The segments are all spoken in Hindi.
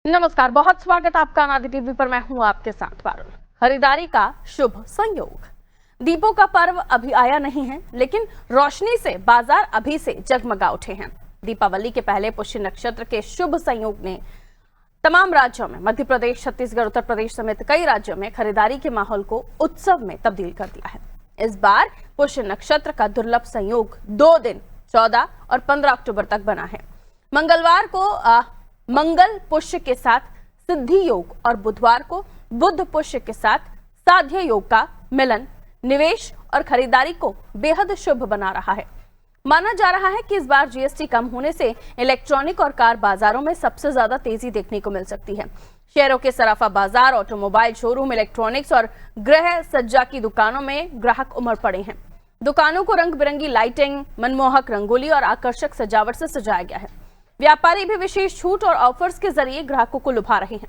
नमस्कार, बहुत स्वागत आपका अनादि टीवी पर। मैं हूं आपके साथ पारुल। खरीदारी का शुभ संयोग। दीपों का पर्व अभी आया नहीं है, लेकिन रोशनी से बाजार अभी से जगमगा उठे हैं। दीपावली के पहले पुष्य नक्षत्र के शुभ संयोग ने तमाम राज्यों में, मध्य प्रदेश, छत्तीसगढ़, उत्तर प्रदेश समेत कई राज्यों में खरीदारी के माहौल को उत्सव में तब्दील कर दिया है। इस बार पुष्य नक्षत्र का दुर्लभ संयोग 2 दिन 14 और 15 अक्टूबर तक बना है। मंगलवार को मंगल पुष्य के साथ सिद्धि योग और बुधवार को बुध पुष्य के साथ साध्य योग का मिलन निवेश और खरीदारी को बेहद शुभ बना रहा है। माना जा रहा है कि इस बार जीएसटी कम होने से इलेक्ट्रॉनिक और कार बाजारों में सबसे ज्यादा तेजी देखने को मिल सकती है। शहरों के सराफा बाजार, ऑटोमोबाइल शोरूम, इलेक्ट्रॉनिक्स और गृह सज्जा की दुकानों में ग्राहक उमड़ पड़े हैं। दुकानों को रंग बिरंगी लाइटिंग, मनमोहक रंगोली और आकर्षक सजावट से सजाया गया है। व्यापारी भी विशेष छूट और ऑफर्स के जरिए ग्राहकों को लुभा रहे हैं।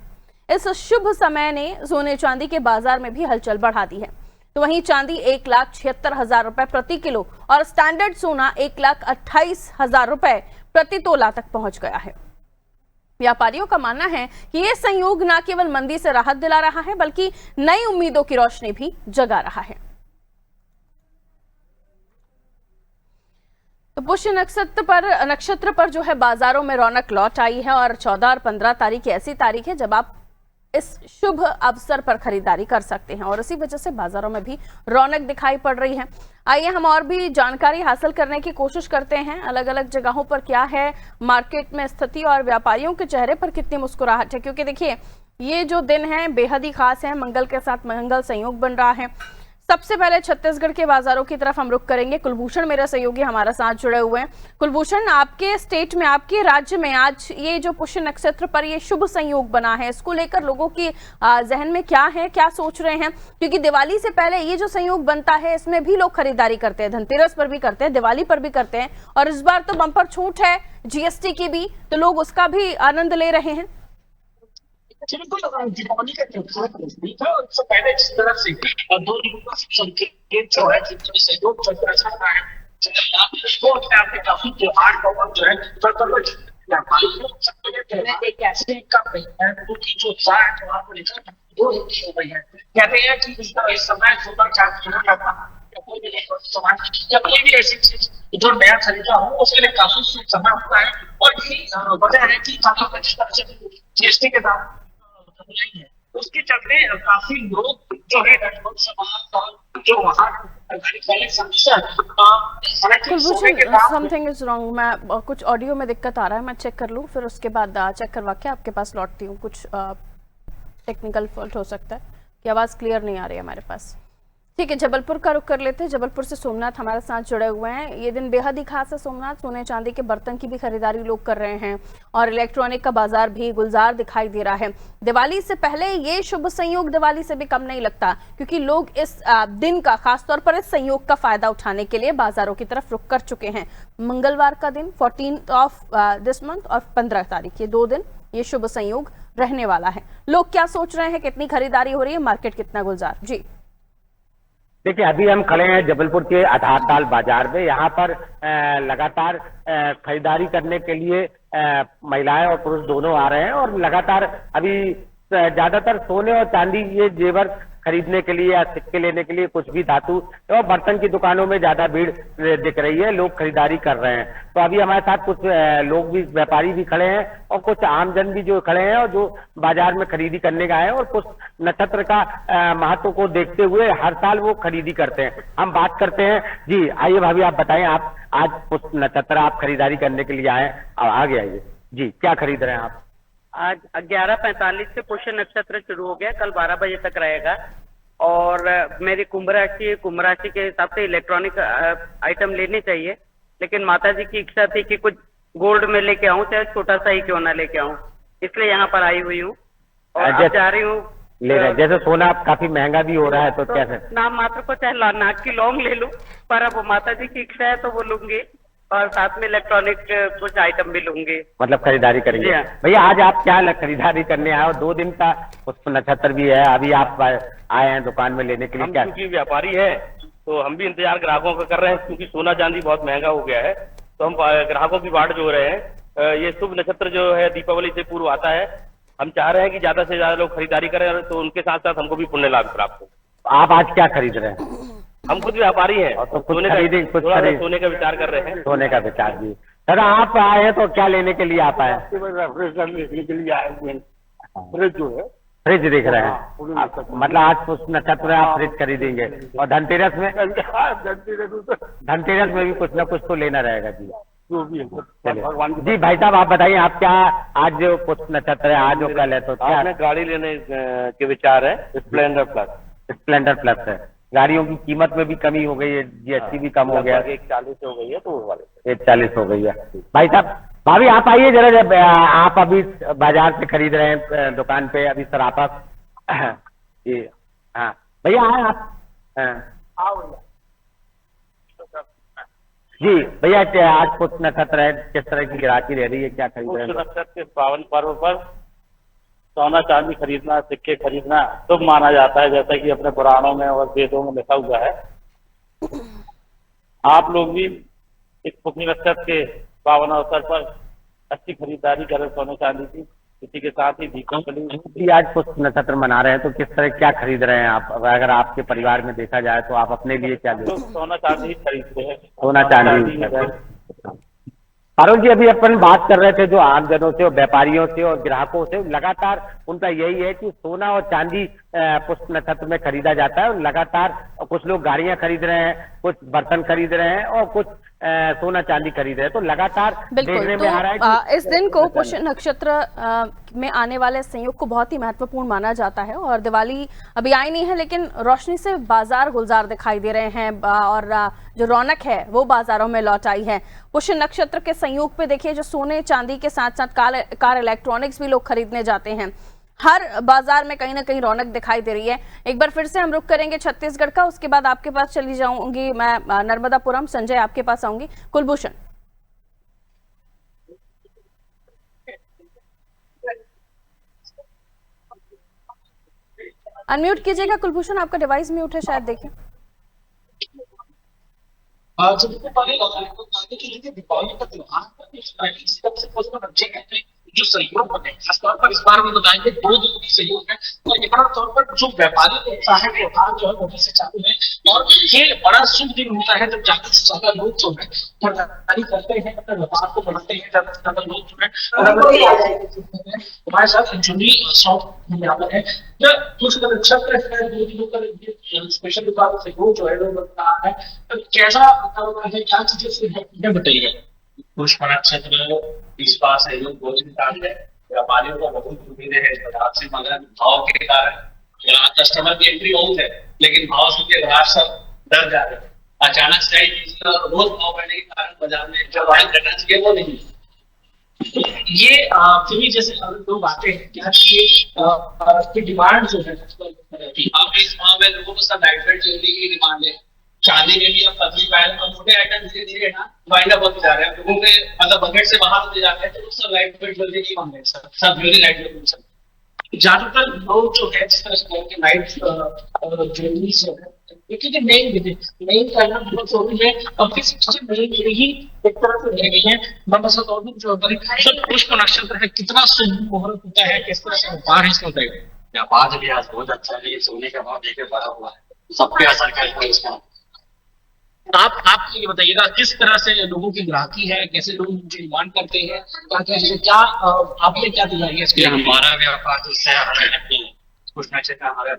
इस शुभ समय ने सोने चांदी के बाजार में भी हलचल बढ़ा दी है। तो वहीं चांदी 1,76,000 रुपए प्रति किलो और स्टैंडर्ड सोना 1,28,000 रुपए प्रति तोला तक पहुंच गया है। व्यापारियों का मानना है कि यह संयोग न केवल मंदी से राहत दिला रहा है, बल्कि नई उम्मीदों की रोशनी भी जगा रहा है। तो पुष्य नक्षत्र पर जो है बाजारों में रौनक लौट आई है और 14 और 15 तारीख ऐसी तारीख है जब आप इस शुभ अवसर पर खरीदारी कर सकते हैं और इसी वजह से बाजारों में भी रौनक दिखाई पड़ रही है। आइए हम और भी जानकारी हासिल करने की कोशिश करते हैं। अलग अलग जगहों पर क्या है मार्केट में स्थिति और व्यापारियों के चेहरे पर कितनी मुस्कुराहट है, क्योंकि देखिए ये जो दिन है बेहद ही खास है। मंगल के साथ मंगल संयोग बन रहा है। सबसे पहले छत्तीसगढ़ के बाजारों की तरफ हम रुख करेंगे। कुलभूषण मेरे सहयोगी हमारा साथ जुड़े हुए हैं। कुलभूषण, आपके स्टेट में, आपके राज्य में आज ये जो पुष्य नक्षत्र पर ये शुभ संयोग बना है, इसको लेकर लोगों की जहन में क्या है, क्या सोच रहे हैं? क्योंकि दिवाली से पहले ये जो संयोग बनता है इसमें भी लोग खरीदारी करते हैं, धनतेरस पर भी करते हैं, दिवाली पर भी करते हैं और इस बार तो बम्पर छूट है जीएसटी की भी, तो लोग उसका भी आनंद ले रहे हैं। बिल्कुल, दीपावली का त्योहार नजदीक है और उससे पहले जिस तरह से 2 दिनों का संकेत जो है जिसमें सहयोग चल रहा है, उसको अपने आप में काफी त्योहार का जो है एक ऐसे का है क्योंकि जो उत्साह है त्योहार को लेकर वो हो गई है। कहते हैं कि इस समय सुपर या कोई भी ऐसी चीज जो नया खरीदा हो उसके लिए काफी समय होता है और यही वजह है कि काफी जीएसटी के दाम नहीं है, उसके चलते काफी लोग जो है जो वहाँ समथिंग इज रॉन्ग। मैं कुछ ऑडियो में दिक्कत आ रहा है, मैं चेक कर लूँ, फिर उसके बाद चेक करवा के आपके पास लौटती हूँ। कुछ टेक्निकल फॉल्ट हो सकता है कि आवाज़ क्लियर नहीं आ रही है हमारे पास। ठीक है, जबलपुर का रुख कर लेते हैं। जबलपुर से सोमनाथ हमारे साथ जुड़े हुए हैं। ये दिन बेहद ही खास है सोमनाथ। सोने चांदी के बर्तन की भी खरीदारी लोग कर रहे हैं और इलेक्ट्रॉनिक का बाजार भी गुलजार दिखाई दे रहा है। दिवाली से पहले ये शुभ संयोग दिवाली से भी कम नहीं लगता, क्योंकि लोग इस दिन का, खासतौर पर इस संयोग का फायदा उठाने के लिए बाजारों की तरफ रुख कर चुके हैं। मंगलवार का दिन 14 ऑफ दिस मंथ और 15 तारीख, ये 2 दिन ये शुभ संयोग रहने वाला है। लोग क्या सोच रहे हैं, कितनी खरीदारी हो रही है, मार्केट कितना गुलजार? जी देखिए, अभी हम खड़े हैं जबलपुर के आधारताल बाजार में। यहाँ पर लगातार खरीदारी करने के लिए महिलाएं और पुरुष दोनों आ रहे हैं और लगातार अभी ज्यादातर सोने और चांदी ये जेवर खरीदने के लिए या सिक्के लेने के लिए, कुछ भी धातु और बर्तन की दुकानों में ज्यादा भीड़ दिख रही है, लोग खरीदारी कर रहे हैं। तो अभी हमारे साथ कुछ लोग भी, व्यापारी भी खड़े हैं और कुछ आमजन भी जो खड़े हैं और जो बाजार में खरीदी करने का है और कुछ नक्षत्र का महत्व को देखते हुए हर साल वो खरीदी करते हैं। हम बात करते हैं। जी आइए भाभी, आप बताएं, आप आज कुछ नक्षत्र आप खरीदारी करने के लिए आए, आगे आइए जी, क्या खरीद रहे हैं आप? आज 11:45 से पुष्य नक्षत्र शुरू हो गया, कल 12 बजे तक रहेगा। और मेरी कुंभ राशि के हिसाब से इलेक्ट्रॉनिक आइटम लेने चाहिए, लेकिन माता जी की इच्छा थी कि कुछ गोल्ड में लेके आऊं, चाहे छोटा सा ही क्यों ना लेके आऊं, इसलिए यहाँ पर आई हुई हूँ और जा रही हूँ ले रहे हैं। जैसे सोना काफी महंगा भी हो रहा है, तो कैसे नाम मात्र को चाहे नाक की लौंग ले लूं, पर अब माता जी की इच्छा है तो वो लूंगी और साथ में इलेक्ट्रॉनिक कुछ आइटम भी लूंगे, मतलब खरीदारी करेंगे। भैया आज आप क्या खरीदारी करने आए हो? 2 दिन का पुष्य नक्षत्र भी है, अभी आप आए हैं दुकान में लेने के लिए। क्या क्योंकि व्यापारी है तो हम भी इंतजार ग्राहकों का कर रहे हैं, क्योंकि सोना चांदी बहुत महंगा हो गया है, तो हम ग्राहकों की बाट जो रहे हैं। ये शुभ नक्षत्र जो है दीपावली से पूर्व आता है हम चाह रहे हैं कि ज्यादा से ज्यादा लोग खरीदारी करें, तो उनके साथ साथ हमको भी पुण्य लाभ प्राप्त हो। आप आज क्या खरीद रहे हैं? हम खुद व्यापारी हैं, और तो कुछ सोने खरीदें, कुछ थोड़ा सा खरीद- सोने का विचार कर रहे हैं। सोने का विचार भी। दादा आप आए हैं तो क्या लेने के लिए आप आए? देखने के लिए आए हुए हैं। फ्रिज जो है फ्रिज देख रहे हैं हाँ, आप, मतलब आज पुष्प नक्षत्र में आप फ्रिज खरीदेंगे, और धनतेरस में? धनतेरस में भी कुछ ना कुछ तो लेना रहेगा जी। जो भी है चलिए। भगवान की जी भाई साहब आप बताइए, आप क्या आज जो पुष्प नक्षत्र है, आज जो कल है, तो क्या आपने गाड़ी लेने के विचार है, स्प्लेंडर प्लस। स्प्लेंडर प्लस है? गाड़ियों की कीमत में भी कमी हो गई है, जीएसटी भी कम हो गया, 140 हो गई है, तो वो वाले 140 हो गई है। भाई साहब, भाभी आप आइए जरा, जब आप अभी बाजार से खरीद रहे हैं दुकान पे अभी सराफा। जी हाँ भैया आए आप? हाँ। जी भैया, आज पुष्प नक्षत्र है, किस तरह की ग्राहकी रह रही है, क्या खरीद रहे पुष्प हैं? नक्षत्र के पावन पर्व पर सोना चांदी खरीदना, सिक्के खरीदना शुभ माना जाता है, जैसा कि अपने पुराणों में और वेदों में लिखा हुआ है। आप लोग भी इस पुष्प नक्षत्र के पावन अवसर पर अच्छी खरीदारी करें सोने चांदी की। इसी के साथ ही दीपावली जी आज पुष्प नक्षत्र मना रहे हैं, तो किस तरह क्या खरीद रहे हैं आप? अगर आपके परिवार में देखा जाए तो आप अपने लिए क्या ले? तो सोना चांदी ही खरीदते हैं। सोना चांदी। अरुण जी, अभी अपन बात कर रहे थे जो आमजनों से और व्यापारियों से और ग्राहकों से, लगातार उनका यही है कि सोना और चांदी पुष्प नक्षत्र में खरीदा जाता है, और लगातार कुछ लोग गाड़ियां खरीद रहे हैं, कुछ बर्तन खरीद रहे हैं, और कुछ सोना चांदी खरीद रहे हैं, तो लगातार देखने बिल्कुल। में आ रहा है तो कि इस दिन को पुष्य नक्षत्र में आने वाले संयोग को बहुत ही महत्वपूर्ण माना जाता है, और दिवाली अभी आई नहीं है, लेकिन रोशनी से बाजार गुलजार दिखाई दे रहे हैं, और जो रौनक है वो बाजारों में लौट आई है। पुष्य नक्षत्र के संयोग पे देखिए, जो सोने चांदी के साथ साथ कार इलेक्ट्रॉनिक्स भी लोग खरीदने जाते हैं। हर बाजार में कहीं ना कहीं रौनक दिखाई दे रही है। एक बार फिर से हम रुक करेंगे छत्तीसगढ़ का, उसके बाद आपके पास चली जाऊंगी मैं नर्मदापुरम। संजय आपके पास आऊंगी। कुलभूषण, अनम्यूट कीजिएगा। कुलभूषण, आपका डिवाइस म्यूट है शायद, देखिए। दीपावली का त्योहार जो सहयोग बने, खासतौर पर इस बार हम बताएंगे दो लोगों की सहयोग है, और एक बड़ा तौर पर जो व्यापारी होता है, त्योहार जो है वो से चालू है, और ये बड़ा शुभ दिन होता है जब ज्यादा से ज्यादा लोग जो है खरीदारी करते हैं, अपने व्यापार को बढ़ाते हैं, ज्यादा से ज्यादा लोग जो है हमारे साथ जुड़ी शॉप यहाँ है। कुछ नक्षत्र है, दो दिनों का स्पेशल दुकान सहयोग जो है वो बन रहा है, कैसा है, क्या चीजें बताइएगा? पुष्प नक्षत्र इस बार सहयोग बहुत विशाल है, व्यापारियों को बहुत उम्मीद है बाजार से, मगर भाव के कारण कस्टमर की एंट्री बहुत है, लेकिन भाव सुन के ग्राहक सब डर जा रहे हैं। अचानक से रोज भाव बढ़ने के कारण बाजार में जो वायु करना चाहिए वो नहीं। ये फिर भी जैसे लोग आते हैं, क्या डिमांड जो है अब इस भाव में लोगों को सब लाइट वेट ज्वेलरी की डिमांड है, चांदी में भी अब पतली पायल और मोटे आइटम धीरे धीरे ना वाइंडअप होते जा रहे हैं, लोगों के मतलब बजट से बाहर होते जाते हैं, तो सब लाइट वेट ज्वेलरी नहीं मांग रहे, सब ज्वेलरी लाइट वेट। ज्यादातर लोग जो है जिस तरह से लाइट ज्वेलरी जो है, क्योंकि मेन करना बहुत जरूरी है। अब किसी चीजें मेन ही एक तरह से रह गई है। जो पुष्प नक्षत्र है, कितना शुभ मुहूर्त होता है, किस तरह से व्यापार है, इसका बताइए। व्यापार भी आज बहुत अच्छा है, सोने का भाव देकर बढ़ा हुआ है, सब पे असर कर है इसका। आप ये बताइएगा किस तरह से लोगों की ग्राहकी है, कैसे लोग डिमांड करते हैं, क्या आपने क्या दिया है इसके लिए? हमारा व्यापार तो कुछ नक्षत्र हमारे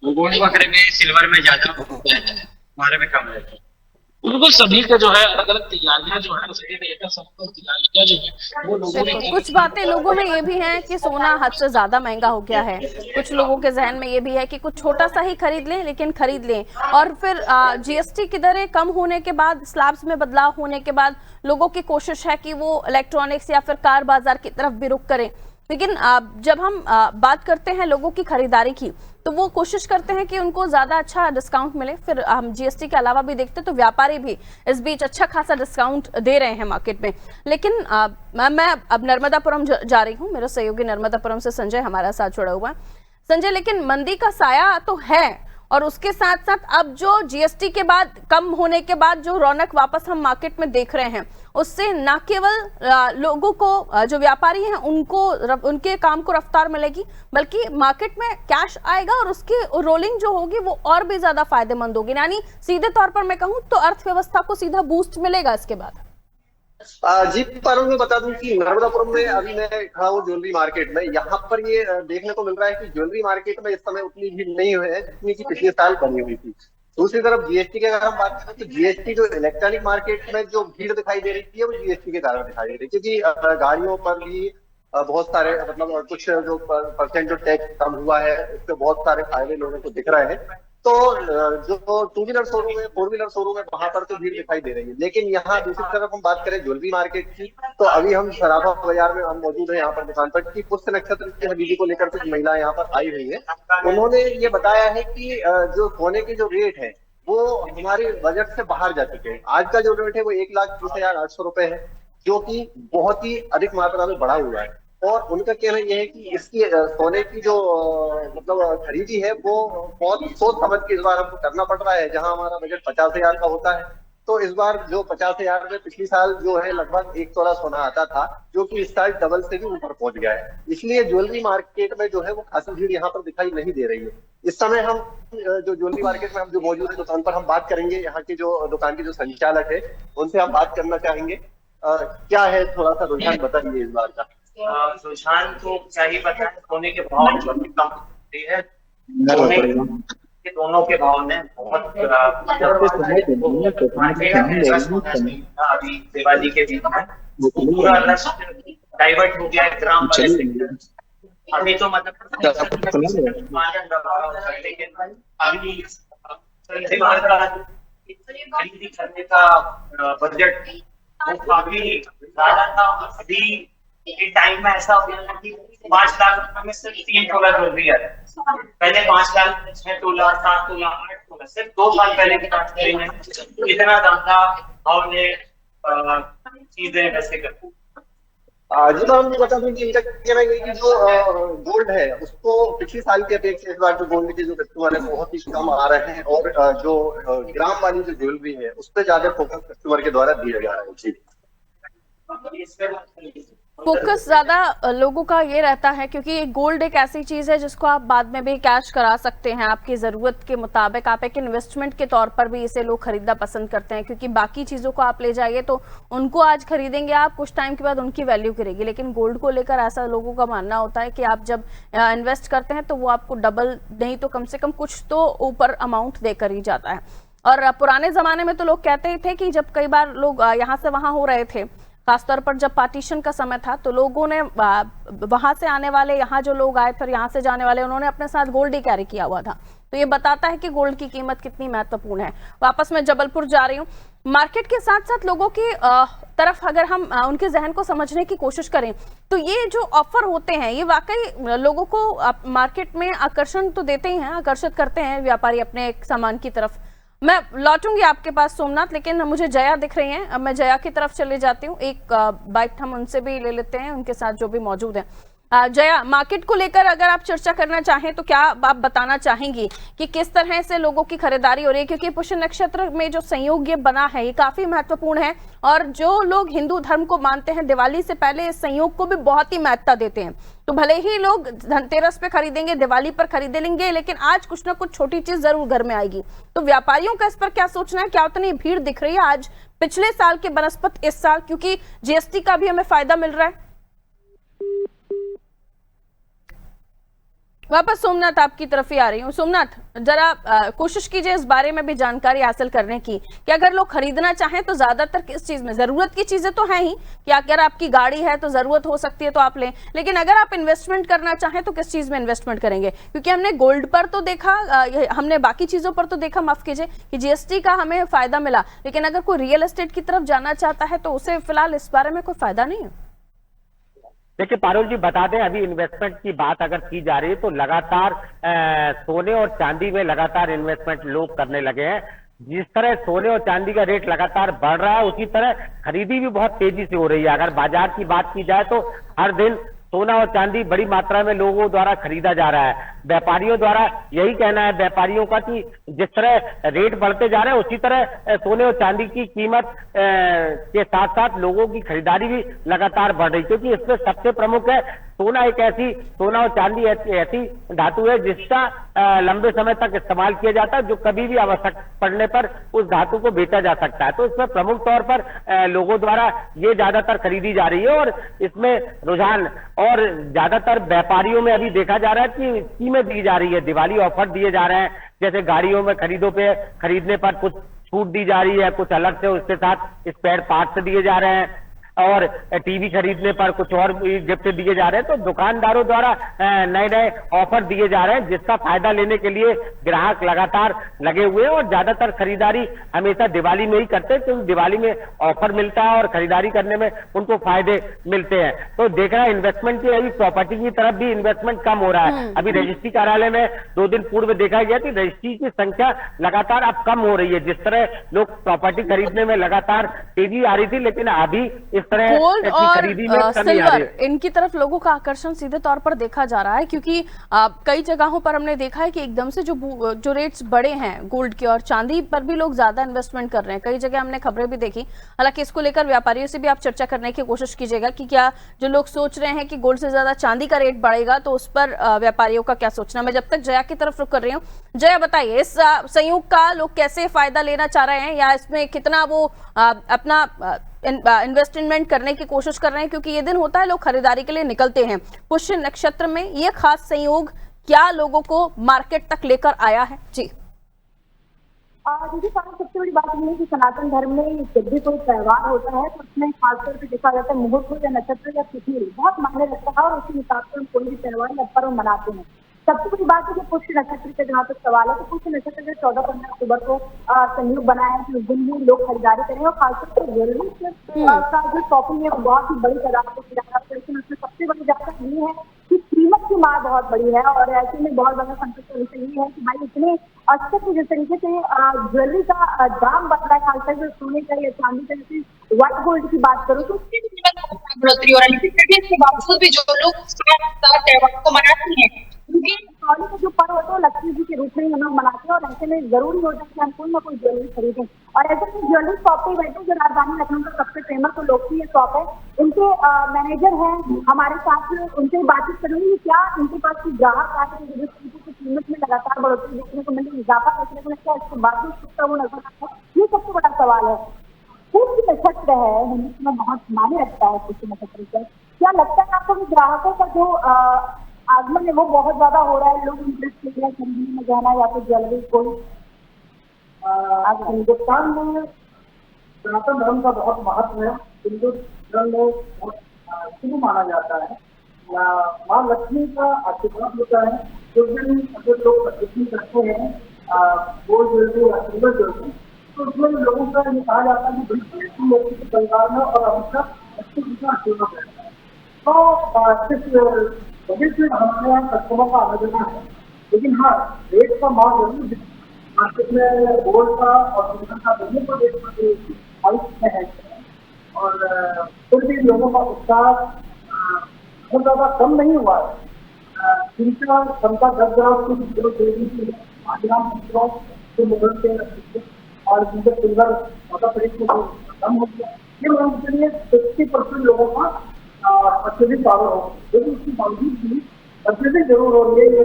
गोल्ड वगैरह में सिल्वर में ज्यादा हमारे में कम रहता है। बिल्कुल, सभी का जो है अलग अलग तैयारियां जो है तैयारियां जो है वो लोगों ने। कुछ बातें लोगों में ये भी हैं कि सोना हद से ज्यादा महंगा हो गया है। कुछ लोगों के जहन में ये भी है कि कुछ छोटा सा ही खरीद लें, लेकिन खरीद लें। और फिर जीएसटी की दरें कम होने के बाद, स्लैब्स में बदलाव होने के बाद लोगों की कोशिश है कि वो इलेक्ट्रॉनिक्स या फिर कार बाजार की तरफ भी रुख करें। लेकिन जब हम बात करते हैं लोगों की खरीदारी की, तो वो कोशिश करते हैं कि उनको ज्यादा अच्छा डिस्काउंट मिले। फिर हम जीएसटी के अलावा भी देखते हैं तो व्यापारी भी इस बीच अच्छा खासा डिस्काउंट दे रहे हैं मार्केट में। लेकिन मैं अब नर्मदापुरम जा रही हूँ। मेरा सहयोगी नर्मदापुरम से संजय हमारा साथ जुड़ा हुआ है। संजय, लेकिन मंदी का साया तो है, और उसके साथ साथ अब जो जीएसटी के बाद कम होने के बाद जो रौनक वापस हम मार्केट में देख रहे हैं, उससे न केवल लोगों को, जो व्यापारी हैं उनके काम को रफ्तार मिलेगी, बल्कि मार्केट में कैश आएगा और उसकी रोलिंग जो होगी वो और भी ज्यादा फायदेमंद होगी। यानी सीधे तौर पर मैं कहूँ तो अर्थव्यवस्था को सीधा बूस्ट मिलेगा इसके बाद। जी पारुल, मैं बता दूं कि नर्मदापुरम में अभी मैं खड़ा हूँ ज्वेलरी मार्केट में। यहाँ पर ये देखने को मिल रहा है कि ज्वेलरी मार्केट में इस समय उतनी भीड़ नहीं हुई है जितनी की पिछले साल बनी हुई थी। दूसरी तरफ जीएसटी की अगर हम बात करें तो जीएसटी जो इलेक्ट्रॉनिक मार्केट में जो भीड़ दिखाई दे रही है वो जीएसटी के कारण दिखाई दे रही है, क्योंकि गाड़ियों पर भी बहुत सारे मतलब कुछ जो परसेंट जो टैक्स कम हुआ है उससे बहुत सारे फायदे लोगों को दिख रहे हैं। तो जो 2 व्हीलर शोरूम है, 4 व्हीलर शोरूम है, वहां पर तो भीड़ दिखाई दे रही है। लेकिन यहाँ दूसरी तरफ हम बात करें ज्वेलरी मार्केट की, तो अभी हम सराफा बाजार में हम मौजूद है यहाँ पर दुकान पर कि पुष्य नक्षत्र की हवेली को लेकर कुछ महिलाएं यहाँ पर आई हुई है। उन्होंने ये बताया है कि जो सोने के जो रेट है वो हमारे बजट से बाहर जा चुके हैं। आज का जो रेट है वो 1,20,800 रुपए है, जो कि बहुत ही अधिक मात्रा में बढ़ा हुआ है। और उनका कहना यह है कि इसकी सोने की जो मतलब खरीदी है वो बहुत सोच समझ के इस बार हमको करना पड़ रहा है। जहां हमारा बजट 50,000 का होता है, तो इस बार जो 50,000 में पिछली साल जो है लगभग 1 तोला सोना आता था, जो कि इस साल डबल से भी ऊपर पहुंच गया है। इसलिए ज्वेलरी मार्केट में जो है वो खासी भीड़ यहाँ पर दिखाई नहीं दे रही है। इस समय हम जो ज्वेलरी मार्केट में हम जो मौजूद है दुकान पर, हम बात करेंगे यहाँ की जो दुकान के जो संचालक है उनसे हम बात करना चाहेंगे। क्या है, थोड़ा सा रुझान बताइए इस बार का। रुझान तो क्या ही बताएं, सोने के भाव कम होती है, सोने के दोनों के भाव में बहुत अभी दिवाली के दिन में पूरा डाइवर्ट हो गया ग्राम वाले से। अभी तो मतलब लेकिन अभी खरीदी करने का बजट वो काफी ज्यादा था। अभी एक टाइम में ऐसा हो गया कि 5 लाख में सिर्फ 3 तोला ज्वेलरी है। पहले 5 लाख 6 तोला 7 तोला 8 तोला, सिर्फ 2 साल पहले की बात करें तो इतना ज्यादा भाव ने चीजें वैसे करती। जी मैं आपको बता दूं कि इनका कहना है कि जो गोल्ड है उसको पिछले साल की अपेक्षा इस बार जो गोल्ड के जो कस्टमर है बहुत ही कम आ रहे हैं, और जो ग्राम वाली जो ज्वेलरी है उस पर ज्यादा फोकस कस्टमर के द्वारा दिया जा रहा है। जी फोकस ज्यादा लोगों का ये रहता है क्योंकि गोल्ड एक ऐसी चीज है जिसको आप बाद में भी कैश करा सकते हैं आपकी जरूरत के मुताबिक। आप एक इन्वेस्टमेंट के तौर पर भी इसे लोग खरीदना पसंद करते हैं, क्योंकि बाकी चीजों को आप ले जाइए तो उनको आज खरीदेंगे आप, कुछ टाइम के बाद उनकी वैल्यू गिरेगी। लेकिन गोल्ड को लेकर ऐसा लोगों का मानना होता है कि आप जब इन्वेस्ट करते हैं तो वो आपको डबल नहीं तो कम से कम कुछ तो ऊपर अमाउंट देकर ही जाता है। और पुराने जमाने में तो लोग कहते ही थे कि जब कई बार लोग यहाँ से वहां हो रहे थे, खासतौर पर जब पार्टीशन का समय था, तो लोगों ने वहां से आने वाले, यहाँ जो लोग आए थे और यहाँ से जाने वाले, उन्होंने अपने साथ गोल्ड ही कैरी किया हुआ था। तो ये बताता है कि गोल्ड की कीमत कितनी महत्वपूर्ण है। वापस मैं जबलपुर जा रही हूँ। मार्केट के साथ साथ लोगों की तरफ अगर हम उनके जहन को समझने की कोशिश करें तो ये जो ऑफर होते हैं ये वाकई लोगों को मार्केट में आकर्षण तो देते ही हैं, आकर्षित करते हैं व्यापारी अपने एक सामान की तरफ। मैं लौटूंगी आपके पास सोमनाथ, लेकिन मुझे जया दिख रही हैं। अब मैं जया की तरफ चले जाती हूँ। एक बाइट हम उनसे भी ले लेते हैं, उनके साथ जो भी मौजूद है। जया, मार्केट को लेकर अगर आप चर्चा करना चाहें तो क्या आप बताना चाहेंगी कि किस तरह से लोगों की खरीदारी हो रही है? क्योंकि पुष्य नक्षत्र में जो संयोग ये बना है ये काफी महत्वपूर्ण है, और जो लोग हिंदू धर्म को मानते हैं दिवाली से पहले इस संयोग को भी बहुत ही महत्ता देते हैं। तो भले ही लोग धनतेरस पे खरीदेंगे, दिवाली पर खरीदे लेंगे, लेकिन आज कुछ ना कुछ छोटी चीज जरूर घर में आएगी। तो व्यापारियों का इस पर क्या सोचना है? क्या उतनी भीड़ दिख रही है आज पिछले साल के बनस्पत इस साल, क्योंकि जीएसटी का भी हमें फायदा मिल रहा है? वापस सोमनाथ आपकी तरफ ही आ रही हूँ। सोमनाथ, जरा कोशिश कीजिए इस बारे में भी जानकारी हासिल करने की कि अगर लोग खरीदना चाहें तो ज्यादातर किस चीज में, जरूरत की चीजें तो है ही कि अगर आपकी गाड़ी है तो जरूरत हो सकती है तो आप लें, लेकिन अगर आप इन्वेस्टमेंट करना चाहें तो किस चीज में इन्वेस्टमेंट करेंगे? क्योंकि हमने गोल्ड पर तो देखा, हमने बाकी चीजों पर तो देखा, माफ कीजिए, कि जीएसटी का हमें फायदा मिला, लेकिन अगर कोई रियल एस्टेट की तरफ जाना चाहता है तो उसे फिलहाल इस बारे में कोई फायदा नहीं है। देखिए पारुल जी, बता दें अभी इन्वेस्टमेंट की बात अगर की जा रही है तो लगातार सोने और चांदी में लगातार इन्वेस्टमेंट लोग करने लगे हैं। जिस तरह सोने और चांदी का रेट लगातार बढ़ रहा है उसी तरह खरीदी भी बहुत तेजी से हो रही है। अगर बाजार की बात की जाए तो हर दिन सोना और चांदी बड़ी मात्रा में लोगों द्वारा खरीदा जा रहा है। व्यापारियों द्वारा यही कहना है व्यापारियों का कि जिस तरह रेट बढ़ते जा रहे हैं उसी तरह सोने और चांदी की कीमत के साथ साथ लोगों की खरीदारी भी लगातार बढ़ रही, क्योंकि इसमें सबसे प्रमुख है सोना और चांदी ऐसी धातु है जिसका लंबे समय तक इस्तेमाल किया जाता है, जो कभी भी आवश्यक पड़ने पर उस धातु को बेचा जा सकता है। तो इसमें प्रमुख तौर पर लोगों द्वारा ये ज्यादातर खरीदी जा रही है और इसमें रुझान और ज्यादातर व्यापारियों में अभी देखा जा रहा है कि कीमत दी जा रही है, दिवाली ऑफर दिए जा रहे हैं, जैसे गाड़ियों में खरीदने पर कुछ छूट दी जा रही है, कुछ अलग से उसके साथ स्पेयर पार्ट्स दिए जा रहे हैं और टीवी खरीदने पर कुछ और गिफ्ट दिए जा रहे हैं। तो दुकानदारों द्वारा नए नए ऑफर दिए जा रहे हैं जिसका फायदा लेने के लिए ग्राहक लगातार लगे हुए हैं और ज्यादातर खरीदारी हमेशा दिवाली में ही करते हैं, क्योंकि दिवाली में ऑफर मिलता है और खरीदारी करने में उनको फायदे मिलते हैं। तो देख रहा है इन्वेस्टमेंट की अभी प्रॉपर्टी की तरफ भी इन्वेस्टमेंट कम हो रहा है। अभी रजिस्ट्री कार्यालय में 2 दिन पूर्व देखा गया कि रजिस्ट्री की संख्या लगातार अब कम हो रही है। जिस तरह लोग प्रॉपर्टी खरीदने में लगातार तेजी आ रही थी, लेकिन अभी गोल्ड और सिल्वर इनकी तरफ लोगों का आकर्षण सीधे तौर पर देखा जा रहा है, क्योंकि कई जगहों पर हमने देखा है कि एकदम से जो रेट्स बढ़े हैं गोल्ड के और चांदी पर भी लोग ज्यादा इन्वेस्टमेंट कर रहे हैं। कई जगह हमने खबरें भी देखी। हालांकि इसको लेकर व्यापारियों से भी आप चर्चा करने की कोशिश कीजिएगा कि क्या जो लोग सोच रहे हैं कि गोल्ड से ज्यादा चांदी का रेट बढ़ेगा तो उस पर व्यापारियों का क्या सोचना। मैं जब तक जया की तरफ रुख कर रही हूँ, जया बताइए इस संयोग का लोग कैसे फायदा लेना चाह रहे हैं या इसमें कितना वो अपना इन्वेस्टमेंट करने की कोशिश कर रहे हैं, क्योंकि ये दिन होता है लोग खरीदारी के लिए निकलते हैं। पुष्य नक्षत्र में ये खास संयोग क्या लोगों को मार्केट तक लेकर आया है? जी देखिए, सबसे बड़ी बात ये है कि सनातन धर्म में जब भी कोई त्योहार होता है तो उसमें खासतौर पर देखा जाता है मुहूर्त हो या नक्षत्र या तिथि बहुत मायने रखता है और उसी हिसाब से हम कोई भी त्योहार या पर्व मनाते हैं। सबसे बड़ी बात है कि पुष्य नक्षत्र का जहाँ तक सवाल है तो पुष्य नक्षत्र के 14-15 अक्टूबर को संयोग बनाया है कि उस दिन भी लोग खरीदारी करें और खासतौर पर ज्वेलरी का जो शॉपिंग है वो बहुत ही बड़ी तादाद से किया जाता है। लेकिन उसमें सबसे बड़ी बात ये है कि कीमत की मार बहुत बड़ी है और ऐसे में बहुत ज्यादा संतुष्ट का विषय ये है कि भाई इतने अच्छे से जिस तरीके से ज्वेलरी का दाम बढ़ रहा है, खासतौर पर सोने का या चांदी का, जैसे व्हाइट गोल्ड की बात करूँ तो उसकी भी कीमत में बढ़ोतरी हो रही है। लेकिन फिर भी इसके बावजूद भी जो लोग त्योहार को मनाते हैं क्योंकि दीपावली का जो पर्व होता है लक्ष्मी जी के रूप में हम लोग मनाते हैं और ऐसे में जरूरी होता है कि हम कोई ना कोई ज्वेलरी खरीदें। और ऐसे में ज्वेलरी शॉप पे बैठे जो राजधानी लखनऊ का सबसे फेमस और लोकप्रिय शॉप है, इनके मैनेजर हैं हमारे साथ, उनसे बातचीत करूंगी क्या इनके पास कोई ग्राहक आते हैं जिस तरीके की कीमत में लगातार बढ़ोतरी देखने को मिली, इजाफा देखने को मिलता है, इसके बावजूद कितना वो नजर आता है, ये सबसे बड़ा सवाल है। पुष्य नक्षत्र है इसमें बहुत मायने रखता है पुष्य नक्षत्र से। क्या लगता है आपको कि ग्राहकों का जो आगमन है वो बहुत ज्यादा हो रहा है, लोग इंटरेस्ट ले रहे हैं खरीदने में गहना या फिर ज्वेलरी कोई? हिंदुस्तान में सनातन धर्म का बहुत महत्व है। हिंदू धर्म में बहुत शुभ माना जाता है। माँ लक्ष्मी का आशीर्वाद होता है। जो दिन अगर लोग प्रतिष्ठित करते हैं गोल्ड ज्वेलरी या सिल्वर ज्वेलरी तो उसमें लोगों का ये कहा जाता है कि बड़ी व्यक्ति के परिवार में और हमेशा अच्छे का आशीर्वाद रहता है। तो सिर्फ वजह से हमारे यहाँ कस्टमर का आना जाना है, लेकिन हाँ रेट का माल जरूर मार्केट में गोल्ड का और सिल्वर का दोनों का रेट में है और फिर भी लोगों का उत्साह बहुत ज्यादा कम नहीं हुआ है। जिनका क्षमता 10 ग्राम की 5 ग्राम जो मुगल के और जिनके सिल्वर ज्यादा रेट में कम हो गया, ये उनके लिए 50% लोगों का अत्यधिक पावर हो, लेकिन उसके बावजूद भी अत्यधिक जरूर हो रही है।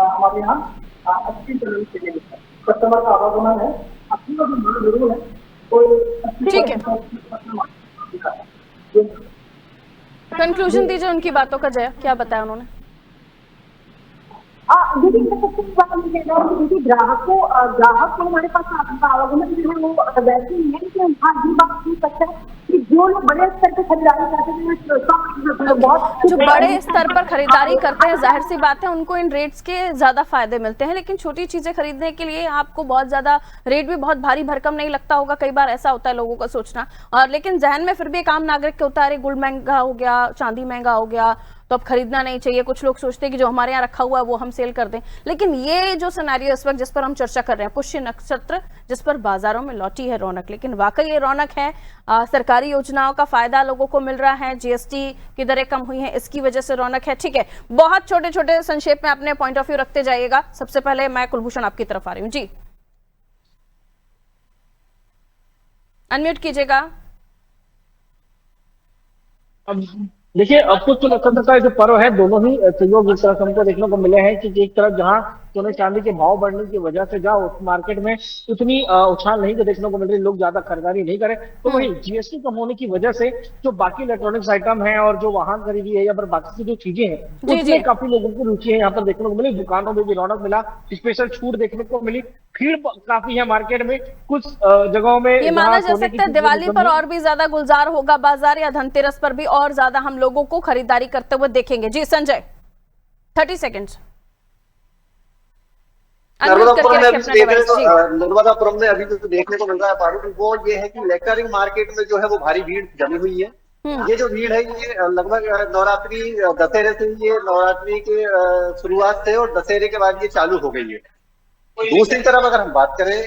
हमारे यहाँ अच्छी तरह से कस्टमर का आवागमन है, अपनी जरूर है। ठीक है, कंक्लूजन दीजिए उनकी बातों का। जया, क्या बताया उन्होंने? देखिए मैं सबसे बात ये कह रहा हूँ कि ग्राहक को हमारे पास आवागमन जो है वो वैसे ही है कि हाँ ये बात हो सकता है कि जो लोग बड़े स्तर पर खरीदारी करते हैं बहुत जो बड़े स्तर पर खरीदारी करते हैं जाहिर सी बात है उनको इन रेट्स के ज्यादा फायदे मिलते हैं, लेकिन छोटी चीजें खरीदने के लिए आपको बहुत ज्यादा रेट भी बहुत भारी भरकम नहीं लगता होगा। कई बार ऐसा होता है लोगों का सोचना, और लेकिन जहन में फिर भी एक आम नागरिक के होता है अरे गोल्ड महंगा हो गया, चांदी महंगा हो गया, तो अब खरीदना नहीं चाहिए। कुछ लोग सोचते हैं कि जो हमारे यहाँ रखा हुआ है वो हम सेल कर दें। लेकिन ये जो सिनेरियो इस वक्त जिस पर हम चर्चा कर रहे हैं, पुष्य नक्षत्र जिस पर बाजारों में लौटी है रौनक, लेकिन वाकई ये रौनक है, सरकारी योजनाओं का फायदा लोगों को मिल रहा है, जीएसटी की दरें कम हुई हैं, इसकी वजह से रौनक है। ठीक है, बहुत छोटे छोटे संक्षेप में अपने पॉइंट ऑफ व्यू रखते जाइएगा। सबसे पहले मैं कुलभूषण आपकी तरफ आ रही हूँ जी, अनम्यूट कीजिएगा। अब देखिए, अब पुष्य नक्षत्र का जो पर्व है, दोनों ही संयोग इस तरह से हमको देखने को मिले हैं कि एक तरफ जहां सोने चांदी के भाव बढ़ने की वजह से जहाँ उस मार्केट में उतनी उछाल नहीं देखने को मिल रही, लोग ज्यादा खरीदारी नहीं करें, तो वहीं जीएसटी कम होने की वजह से जो बाकी इलेक्ट्रॉनिक्स आइटम है और जो वाहन खरीदी है या फिर बाकी की जो चीजें हैं उसमें काफी लोगों की रुचि है यहाँ पर देखने को मिली। दुकानों में भी रौनक मिला, स्पेशल छूट देखने को मिली, भीड़ काफी है मार्केट में। कुछ जगहों में ये माना जा सकता है दिवाली पर और भी ज्यादा गुलजार होगा बाजार, या धनतेरस पर भी और ज्यादा हम लोगों को खरीदारी करते हुए देखेंगे। जी संजय, 30 सेकेंड्स। नर्मदापुरम में अभी जो देखने को मिल रहा है पारू, वो ये है कि इलेक्ट्रॉनिक मार्केट में जो है वो भारी भीड़ जमी हुई है। ये जो भीड़ है ये लगभग नवरात्रि दशहरे से, ये नवरात्रि के शुरुआत से और दशहरे के बाद ये चालू हो गई है। दूसरी तरफ अगर हम बात करें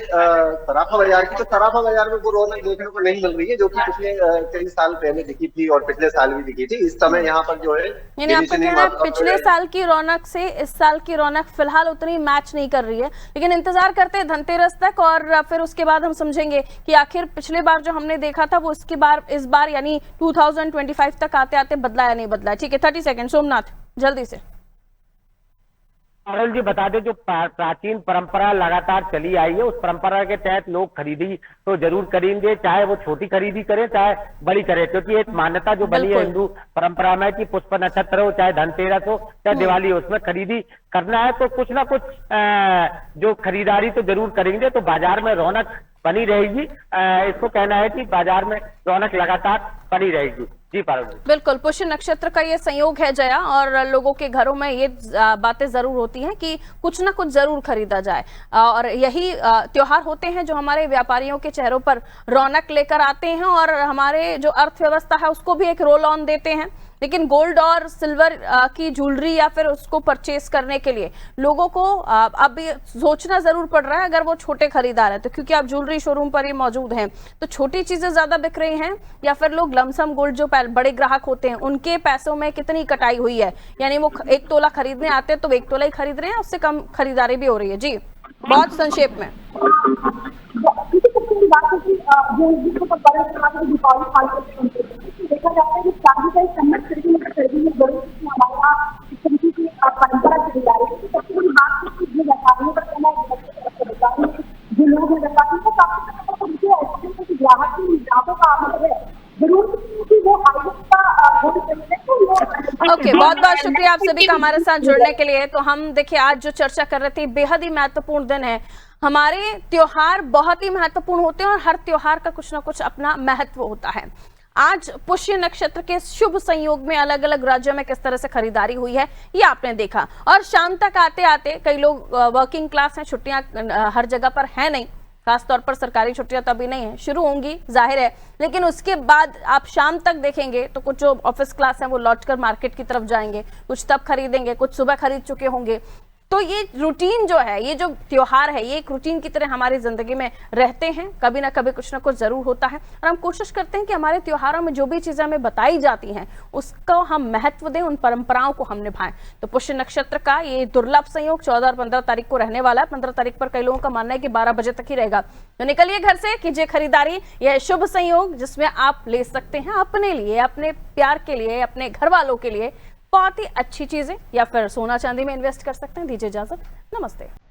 सराफा बाजार की, तो सराफा बाजार में वो रौनक देखने को नहीं मिल रही है जो कि पिछले कई साल पहले दिखी थी और पिछले साल भी दिखी थी। इस समय यहाँ पर जो है यानी आपका कहना है पिछले साल की रौनक से इस साल की रौनक फिलहाल उतनी मैच नहीं कर रही है, लेकिन इंतजार करते हैं धनतेरस तक और फिर उसके बाद हम समझेंगे कि आखिर पिछले बार जो हमने देखा था वो इस बार यानी 2025 तक आते आते बदला या नहीं बदला। ठीक है, 30 सेकेंड सोमनाथ जल्दी से। अनिल जी बता दें, जो प्राचीन परंपरा लगातार चली आई है उस परंपरा के तहत लोग खरीदी तो जरूर करेंगे, चाहे वो छोटी खरीदी करें चाहे बड़ी करें, क्योंकि एक मान्यता जो बनी है हिंदू परंपरा में कि पुष्प नक्षत्र हो चाहे धनतेरस हो चाहे दिवाली हो, उसमें खरीदी करना है तो कुछ ना कुछ जो खरीदारी तो जरूर करेंगे, तो बाजार में रौनक बनी रहेगी। इसको कहना है कि बाजार में रौनक लगातार बनी रहेगी। जी पार्वती, बिल्कुल, पुष्य नक्षत्र का ये संयोग है जया, और लोगों के घरों में ये बातें जरूर होती हैं कि कुछ ना कुछ जरूर खरीदा जाए, और यही त्योहार होते हैं जो हमारे व्यापारियों के चेहरों पर रौनक लेकर आते हैं और हमारे जो अर्थव्यवस्था है उसको भी एक रोल ऑन देते हैं। लेकिन गोल्ड और सिल्वर की ज्वेलरी या फिर उसको परचेस करने के लिए लोगों को अब सोचना जरूर पड़ रहा है अगर वो छोटे खरीदार है तो, क्योंकि आप ज्वेलरी शोरूम पर ही मौजूद हैं तो छोटी चीजें ज्यादा बिक रही हैं, या फिर लोग लमसम गोल्ड जो बड़े ग्राहक होते हैं उनके पैसों में कितनी कटाई हुई है, यानी वो 1 तोला खरीदने आते हैं तो 1 तोला ही खरीद रहे हैं, उससे कम खरीदारी भी हो रही है। जी बहुत संक्षेप में। देखा जाता है कि चांदी का संबंध खरीदी में जरूर हमारे यहाँ इस तरीके की परंपरा चली जा रही है। सबसे बड़ी बात है कि जो व्यापारियों का कहना है, जो लोग हैं व्यापारी को काफी ऐसे कि ग्राहक का आमद है जरूर कि वो ओके, बहुत बहुत शुक्रिया आप सभी का हमारे साथ जुड़ने के लिए। तो हम देखिए आज जो चर्चा कर रहे थे बेहद ही महत्वपूर्ण दिन है, हमारे त्योहार बहुत ही महत्वपूर्ण होते हैं और हर त्योहार का कुछ ना कुछ अपना महत्व होता है। आज पुष्य नक्षत्र के शुभ संयोग में अलग अलग राज्यों में किस तरह से खरीदारी हुई है ये आपने देखा, और शाम तक आते आते कई लोग वर्किंग क्लास हैं, छुट्टियां हर जगह पर है नहीं, खासतौर पर सरकारी छुट्टियां तो अभी नहीं है, शुरू होंगी जाहिर है, लेकिन उसके बाद आप शाम तक देखेंगे तो कुछ जो ऑफिस क्लास है वो लौटकर मार्केट की तरफ जाएंगे, कुछ तब खरीदेंगे, कुछ सुबह खरीद चुके होंगे। तो ये रूटीन जो है, ये जो त्योहार है, ये एक रूटीन की तरह हमारी जिंदगी में रहते हैं, कभी ना कभी कुछ ना कुछ जरूर होता है, और हम कोशिश करते हैं कि हमारे त्योहारों में जो भी चीजें हमें बताई जाती हैं उसको हम महत्व दें, उन परंपराओं को हम निभाएं। तो पुष्य नक्षत्र का ये दुर्लभ संयोग 14 और 15 तारीख को रहने वाला है। 15 तारीख पर कई लोगों का मानना है कि 12 बजे तक ही रहेगा, तो निकलिए घर से, कीजिए खरीदारी। यह शुभ संयोग जिसमें आप ले सकते हैं अपने लिए, अपने प्यार के लिए, अपने घर वालों के लिए बहुत ही अच्छी चीजें, या फिर सोना चांदी में इन्वेस्ट कर सकते हैं। दीजिए इजाजत, नमस्ते।